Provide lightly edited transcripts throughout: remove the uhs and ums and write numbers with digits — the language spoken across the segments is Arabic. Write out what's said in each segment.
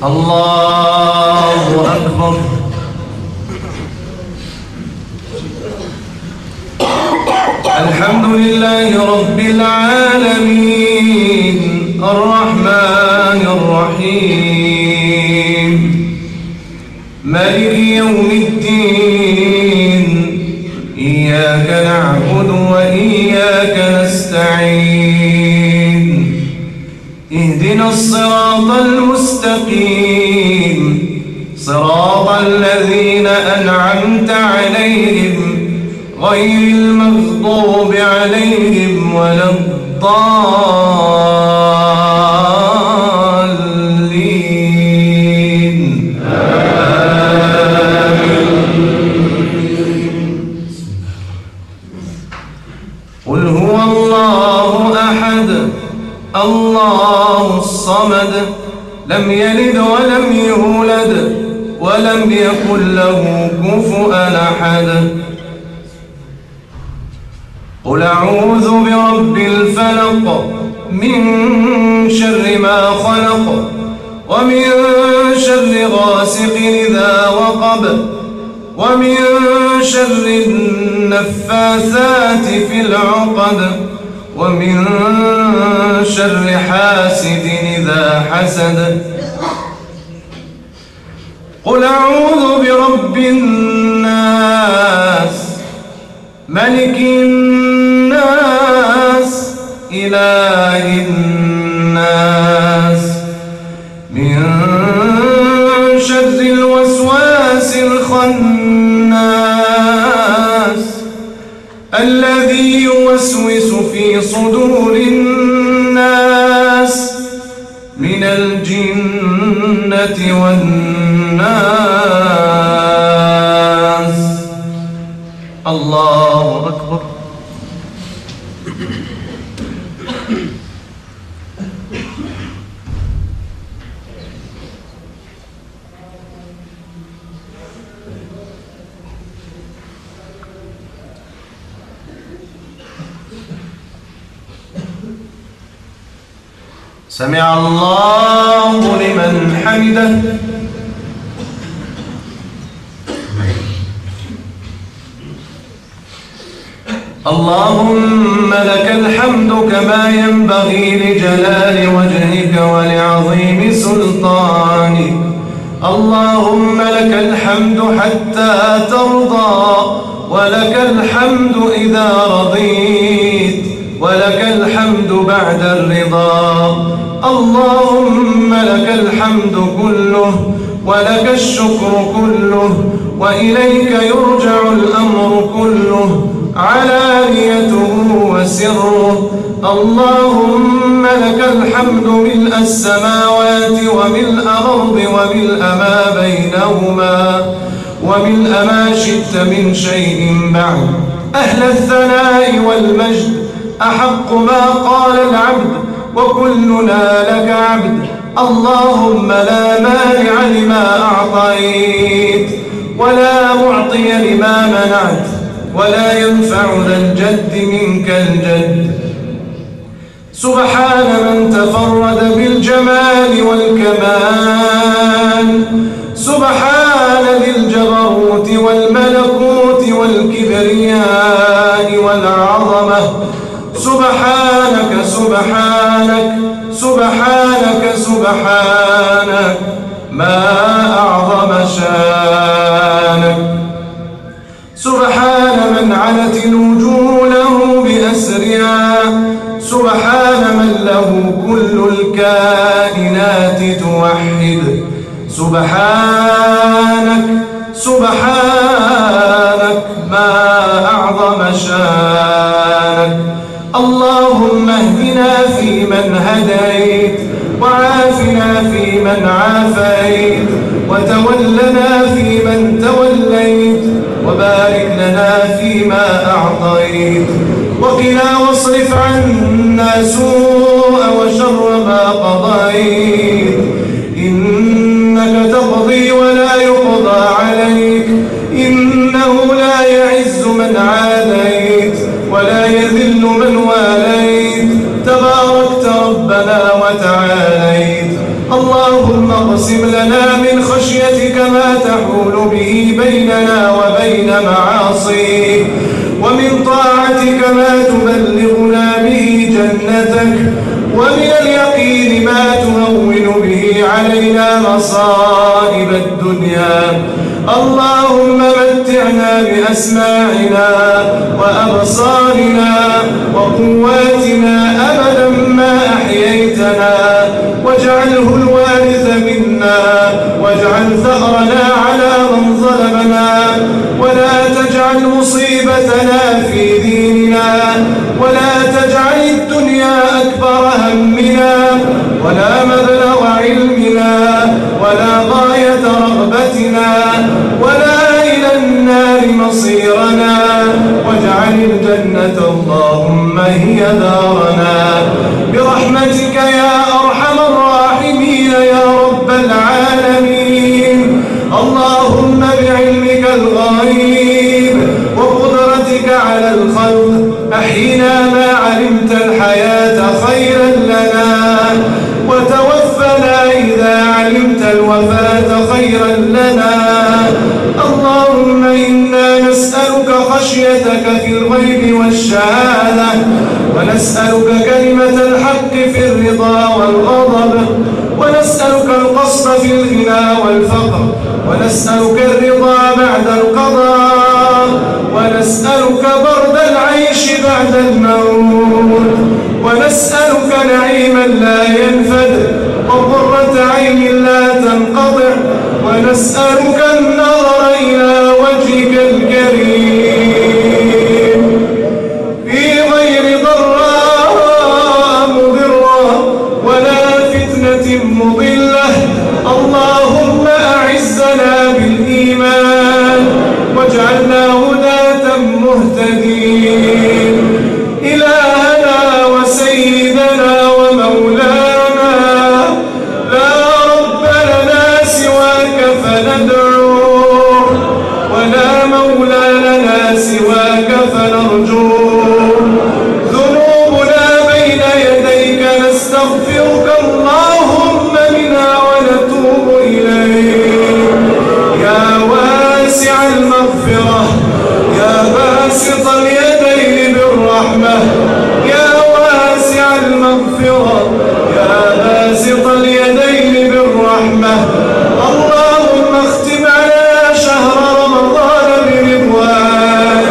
الله أكبر. الحمد لله رب العالمين الرحمن الرحيم مالك يوم الدين إياك نعبد وإياك نستعين اهدنا الصراط المستقيم صراط الذين أنعمت عليهم غير المغضوب عليهم ولا الضالين آمين. قل هو الله أحد الله الصمد لم يلد ولم يولد ولم يكن له كفؤا أحد. قل أعوذ برب الفلق من شر ما خلق ومن شر غاسق إذا وقب ومن شر النفاثات في العقد ومن شر حاسد إذا حسد. قل أعوذ برب الناس ملك الناس إله الناس من شر الوسواس الخناس الذي يوسوس في صدور الناس من الجنة والناس. الله أكبر. سمع الله لمن حمده. اللهم لك الحمد كما ينبغي لجلال وجهك ولعظيم سلطانك. اللهم لك الحمد حتى ترضى ولك الحمد إذا رضيت ولك الحمد بعد الرضا. اللهم لك الحمد كله ولك الشكر كله وإليك يرجع الأمر كله علانيته وسره. اللهم لك الحمد ملء السماوات وملء الأرض وملء ما بينهما وملء ما شئت من شيء بعد. أهل الثناء والمجد أحق ما قال العبد وكلنا لك عبد. اللهم لا مانع لما أعطيت ولا معطي لما منعت ولا ينفع ذا الجد منك الجد. سبحان من تفرد بالجمال والكمال. سبحان ذي الجبروت والملكوت والكبرياء والعظمة. سبحانك سبحانك سبحانك سبحانك ما أعظم شانك. سبحان من علت الوجوه له بأسرها. سبحان من له كل الكائنات توحد. سبحانك سبحانك ما أعظم شانك. اللهم اهدنا فيمن هديت وعافنا فيمن عافيت وتولنا فيمن توليت وبارك لنا فيما أعطيت وقنا واصرف عنا سوء وشر ما قضيت. إنك تقضي ولا يقضى عليك. إنه لا يعز من عاديت ولا يذل من واليت. تباركت ربنا وتعاليت. اللهم اللهم اقسم لنا من خشيتك ما تحول به بيننا وبين معاصيك، ومن طاعتك ما تبلغنا به جنتك، ومن اليقين ما تهون به علينا مصائب الدنيا. اللهم متعنا بأسماعنا وأبصارنا وقواتنا أبدا ما أحييتنا، واجعله الوارث منا، واجعل ثأرنا على من ظلمنا، ولا تجعل مصيبتنا في ديننا، ولا تجعل الدنيا أكبر همنا ولا مبلغ علمنا ولا غاية رغبتنا ولا إلى النار مصيرنا، واجعل الجنة اللهم هي دارنا برحمتك يا أرحم الراحمين يا رب العالمين. اللهم بعلمك الغيب وقدرتك على الخلق أحينا ما علمت الحياة خيرا لنا، وتوفنا إذا علمت الوفاة خيرا لنا. اللهم إنا نسألك خشيتك في الغيب والشهادة، ونسألك كلمة الحق في الرضا والغضب، ونسألك القصد في الغنى والفقر، ونسألك الرضا بعد القضاء، ونسألك برد العيش بعد الموت، ونسألك نعيما لا ينفد وقرة عين لا تنقطع، ونسألك النظر إلى وجهك الكريم في غير ضراء مضرة ولا فتنة مضلة. اللهم أعزنا بالإيمان واجعلنا هداة مهتدين. إلهنا وسيدنا ومولانا لا رب لنا سواك فندعوه، ولا مولى لنا سواك فنرجوه. ذنوبنا بين يديك نستغفرك اللهم منها ونتوب إليك. يا واسع المغفرة، يا باسط اليدين بالرحمة، يا واسع المغفرة، يا باسط اليدين بالرحمة. اللهم اختم علينا شهر رمضان برضوانك،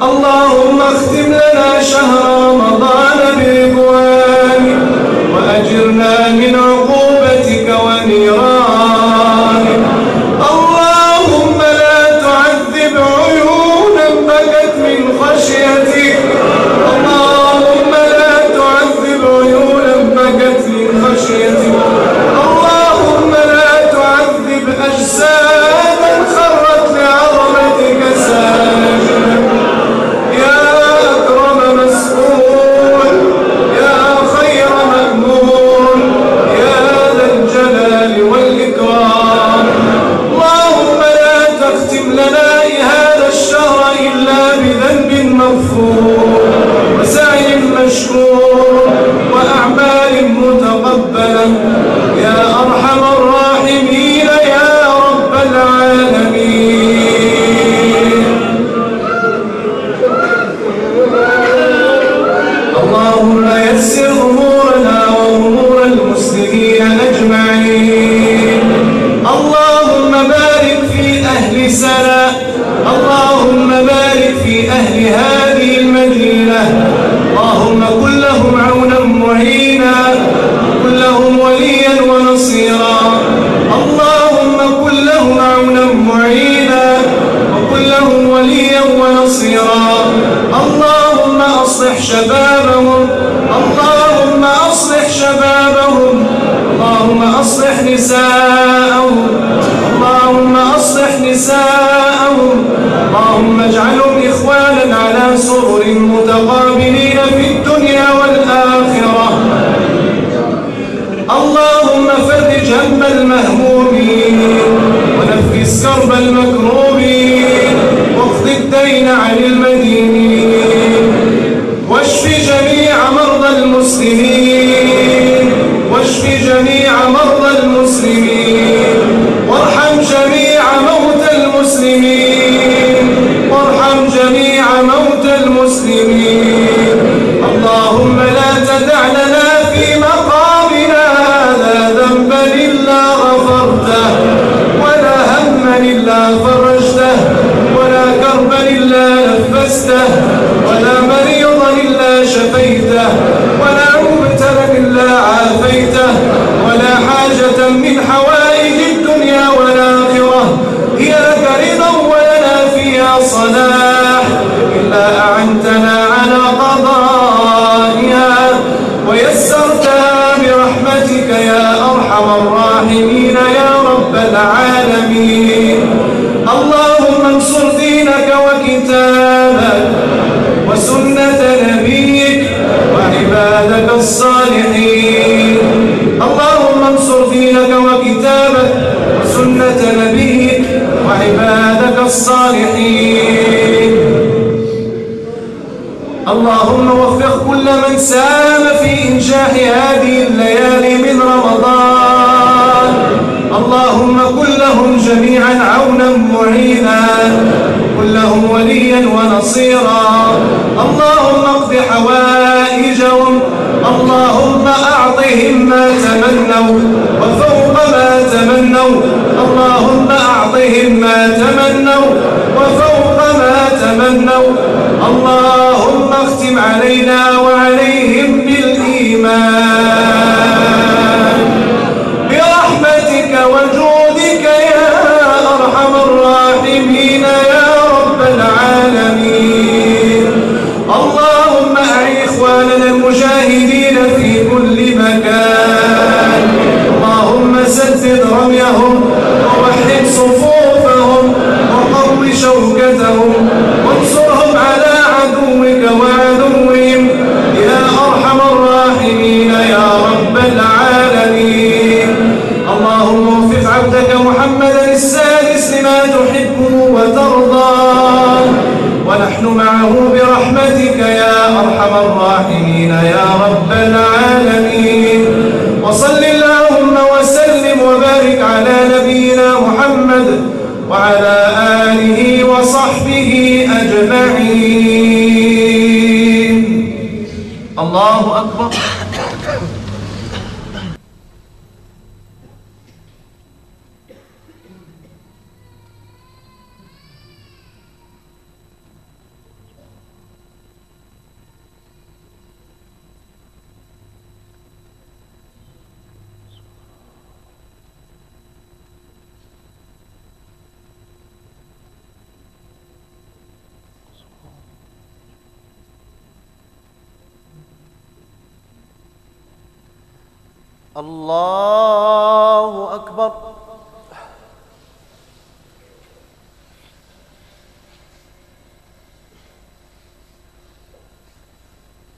اللهم اختم لنا شهر رمضان برضوانك، وأجرنا من عقوبتك ونيرانك. اللهم لا تعذب عيونا بكت من خشيتك، اللهم لا تعذب عيونا بكت من خشيتك. اللهم لا تعذب أجسادا خرت لعظمتك ساجدا. يا أكرم مسؤول، يا خير مأمون، يا ذا الجلال والإكرام. اللهم لا تختم لنا هذا الشهر إلا بذنب مغفور وسعي مشكور وأعمال متقبلة يا أرحم الراحمين يا رب العالمين. اللهم يسر أمورنا وأمور المسلمين أجمعين. اللهم بارك في أهل سنة، اللهم بارك في أهل هذه المدينة. اللهم كن لهم عونا معينا، كن لهم وليا ونصيرا. اللهم كن لهم عونا معينا وكن لهم وليا ونصيرا. اللهم أصلح شبابهم، اللهم أصلح شبابهم، اللهم أصلح نساءهم، اللهم أصلح نساءهم. اللهم اجعلهم إخوانا على سرر متقابلين في الدنيا والآخرة. اللهم فرج هم المهمومين ونفس كرب المكروبين واقض الدين عن المدينين، واشف جميع مرضى المسلمين، واشف جميع برحمتك يا أرحم الراحمين يا رب العالمين. اللهم انصر دينك وكتابك وسنة نبيك وعبادك الصالحين. اللهم انصر دينك وكتابك وسنة نبيك وعبادك الصالحين. اللهم وفق كل من ساهم في إنجاح هذه الليالي من رمضان. اللهم كن لهم جميعا عونا معينا، كن لهم وليا ونصيرا. اللهم اقض حوائجهم، اللهم أعطهم ما تمنوا وفوق ما تمنوا. اللهم أعطهم ما تمنوا وفوق ما تمنوا. اللهم اختم علينا وعليهم بالإيمان برحمتك وجودك يا أرحم الراحمين يا رب العالمين. اللهم أعن إخواننا المجاهدين في كل مكان. اللهم سدد رميهم ووحد صفوفهم وقو شوكتهم وانصرهم على عدوك وعدوهم يا أرحم الراحمين يا رب العالمين. اللهم وفق عبدك محمدا السادس لما تحب وترضى، ونحن معه برحمتك يا أرحم الراحمين يا رب العالمين. وصل اللهم وسلم وبارك على نبينا محمد وعلى آله وصحبه أجمعين. الله أكبر. الله أكبر.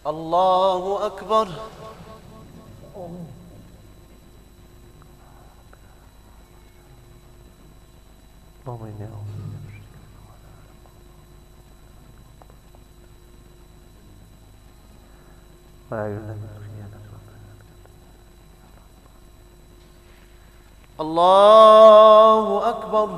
الله أكبر. اللهم إني أعوذ بك من الله أكبر.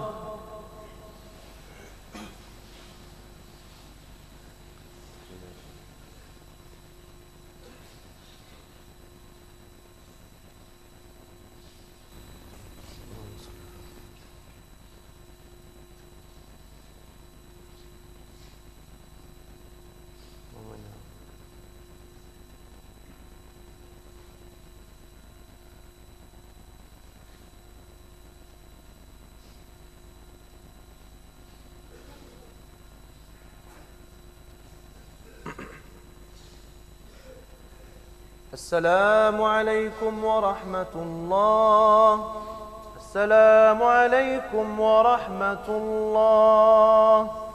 السلام عليكم ورحمة الله. السلام عليكم ورحمة الله.